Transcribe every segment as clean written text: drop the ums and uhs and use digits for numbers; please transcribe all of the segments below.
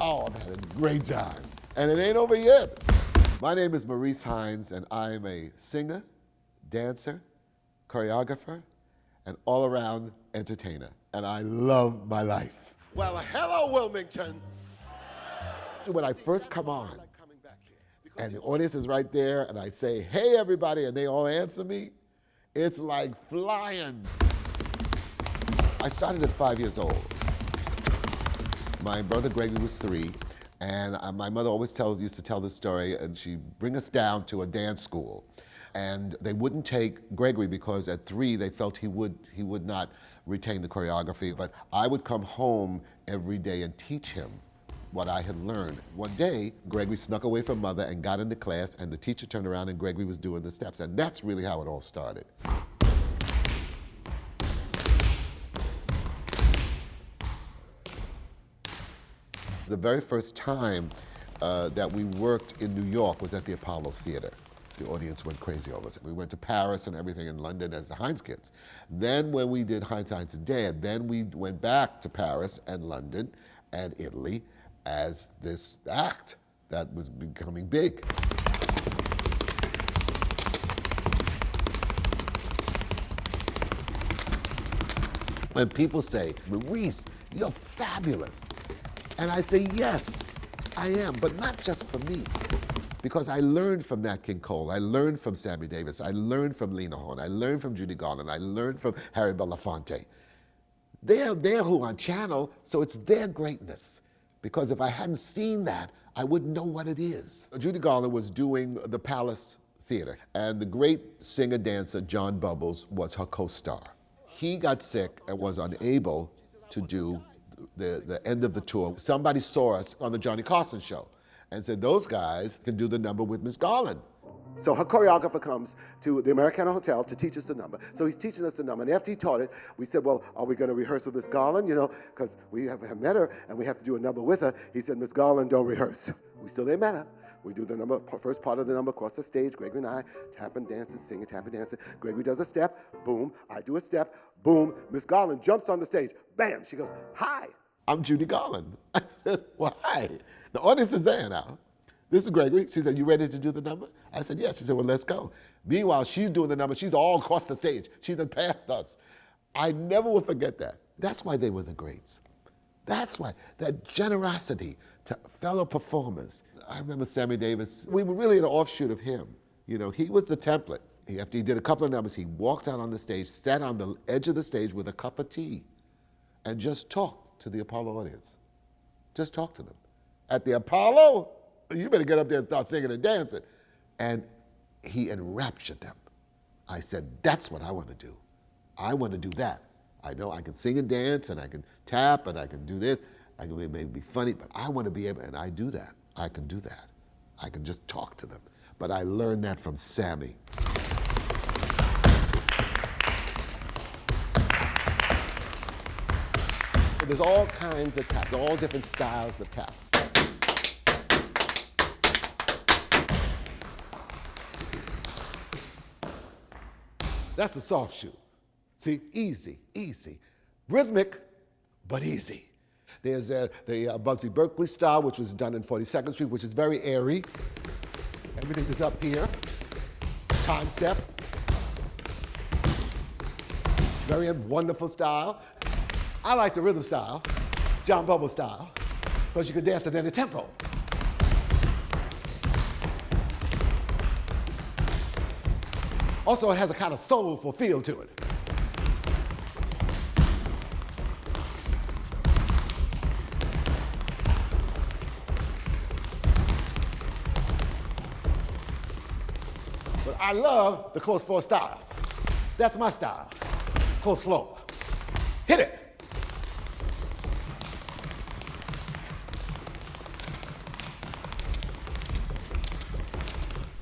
Oh, I've had a great time. And it ain't over yet. My name is Maurice Hines, and I'm a singer, dancer, choreographer, and all-around entertainer. And I love my life. Well, hello, Wilmington. When I first come on, and the audience is right there, and I say, hey, everybody, and they all answer me, it's like flying. I started at 5 years old. My brother Gregory was 3, and my mother always used to tell this story, and she'd bring us down to a dance school. And they wouldn't take Gregory because at 3 they felt he would not retain the choreography, but I would come home every day and teach him what I had learned. One day, Gregory snuck away from Mother and got into class, and the teacher turned around and Gregory was doing the steps, and that's really how it all started. The very first time that we worked in New York was at the Apollo Theater. The audience went crazy over us. We went to Paris and everything in London as the Hines kids. Then when we did Hines, Hines and Dad, then we went back to Paris and London and Italy as this act that was becoming big. When people say, Maurice, you're fabulous. And I say, yes, I am, but not just for me. Because I learned from Nat King Cole, I learned from Sammy Davis, I learned from Lena Horne, I learned from Judy Garland, I learned from Harry Belafonte. They're who on Channel, so it's their greatness. Because if I hadn't seen that, I wouldn't know what it is. Judy Garland was doing the Palace Theater, and the great singer-dancer John Bubbles was her co-star. He got sick and was unable to do the end of the tour. Somebody saw us on the Johnny Carson show and said, those guys can do the number with Miss Garland. So her choreographer comes to the Americana Hotel to teach us the number. So he's teaching us the number, and after he taught it, we said, well, are we going to rehearse with Miss Garland, because we have met her, and we have to do a number with her. He said, Miss Garland, don't rehearse. We still ain't met her. We do the number, first part of the number across the stage, Gregory and I, tapping, dancing, singing, tapping, dancing. Gregory does a step, boom, I do a step, boom. Miss Garland jumps on the stage, bam, she goes, hi. I'm Judy Garland. I said, well, hi. The audience is there now. This is Gregory. She said, you ready to do the number? I said, yes. She said, well, let's go. Meanwhile, she's doing the number. She's all across the stage. She's done passed us. I never will forget that. That's why they were the greats. That's why, that generosity to fellow performers. I remember Sammy Davis. We were really an offshoot of him. He was the template. After he did a couple of numbers, he walked out on the stage, sat on the edge of the stage with a cup of tea, and just talked to the Apollo audience. Just talk to them. At the Apollo, you better get up there and start singing and dancing. And he enraptured them. I said, that's what I want to do. I want to do that. I know I can sing and dance, and I can tap, and I can do this. I can maybe be funny, but I want to be able, and I do that. I can do that. I can just talk to them. But I learned that from Sammy. There's all kinds of tap, all different styles of tap. That's a soft shoe. See, easy, easy. Rhythmic, but easy. There's the Bugsy Berkeley style, which was done in 42nd Street, which is very airy. Everything is up here. Time step. Very wonderful style. I like the rhythm style, John Bubble style, because you can dance at any tempo. Also, it has a kind of soulful feel to it. But I love the close floor style. That's my style, close floor. Hit it.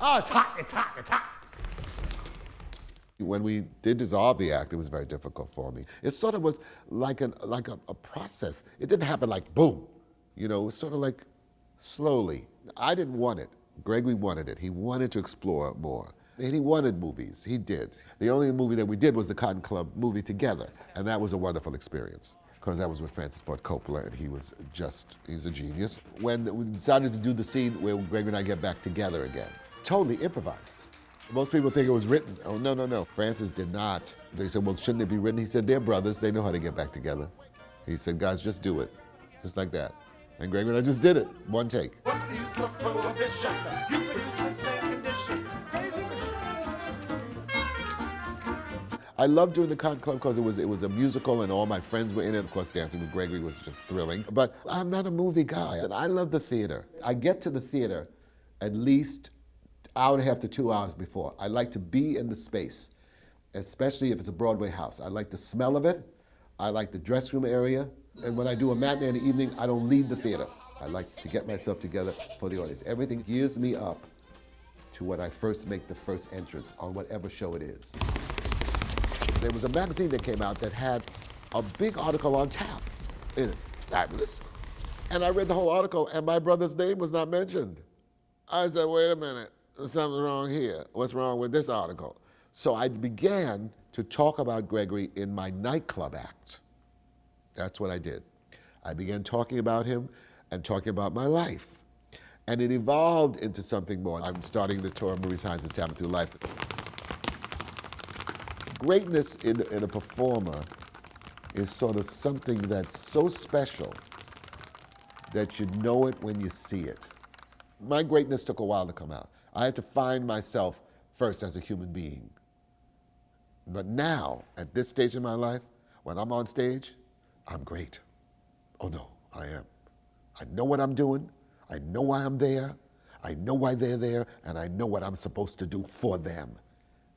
Oh, it's hot, it's hot, it's hot. When we did dissolve the act, it was very difficult for me. It sort of was like a process. It didn't happen like boom. It was sort of like slowly. I didn't want it. Gregory wanted it. He wanted to explore more. And he wanted movies. He did. The only movie that we did was the Cotton Club movie together, and that was a wonderful experience. because I was with Francis Ford Coppola, and he's a genius. When we decided to do the scene where Gregory and I get back together again, totally improvised. Most people think it was written. Oh, no, no, no. Francis did not. They said, well, shouldn't it be written? He said, they're brothers. They know how to get back together. He said, guys, just do it. Just like that. And Gregory and I just did it. One take. What's the use of prohibition? You produce the same condition. I loved doing the Cotton Club because it was a musical and all my friends were in it. Of course, dancing with Gregory was just thrilling. But I'm not a movie guy. I love the theater. I get to the theater at least hour and a half to 2 hours before. I like to be in the space, especially if it's a Broadway house. I like the smell of it. I like the dressing room area. And when I do a matinee in the evening, I don't leave the theater. I like to get myself together for the audience. Everything gears me up to when I first make the first entrance on whatever show it is. There was a magazine that came out that had a big article on tap in it. Fabulous. And I read the whole article, and my brother's name was not mentioned. I said, wait a minute, there's something wrong here. What's wrong with this article? So I began to talk about Gregory in my nightclub act. That's what I did. I began talking about him and talking about my life. And it evolved into something more. I'm starting the tour of Maurice Hines' Chapter Through Life. Greatness in a performer is sort of something that's so special that you know it when you see it. My greatness took a while to come out. I had to find myself first as a human being. But now, at this stage in my life, when I'm on stage, I'm great. Oh no, I am. I know what I'm doing. I know why I'm there. I know why they're there, and I know what I'm supposed to do for them.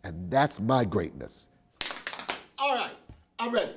And that's my greatness. All right, I'm ready.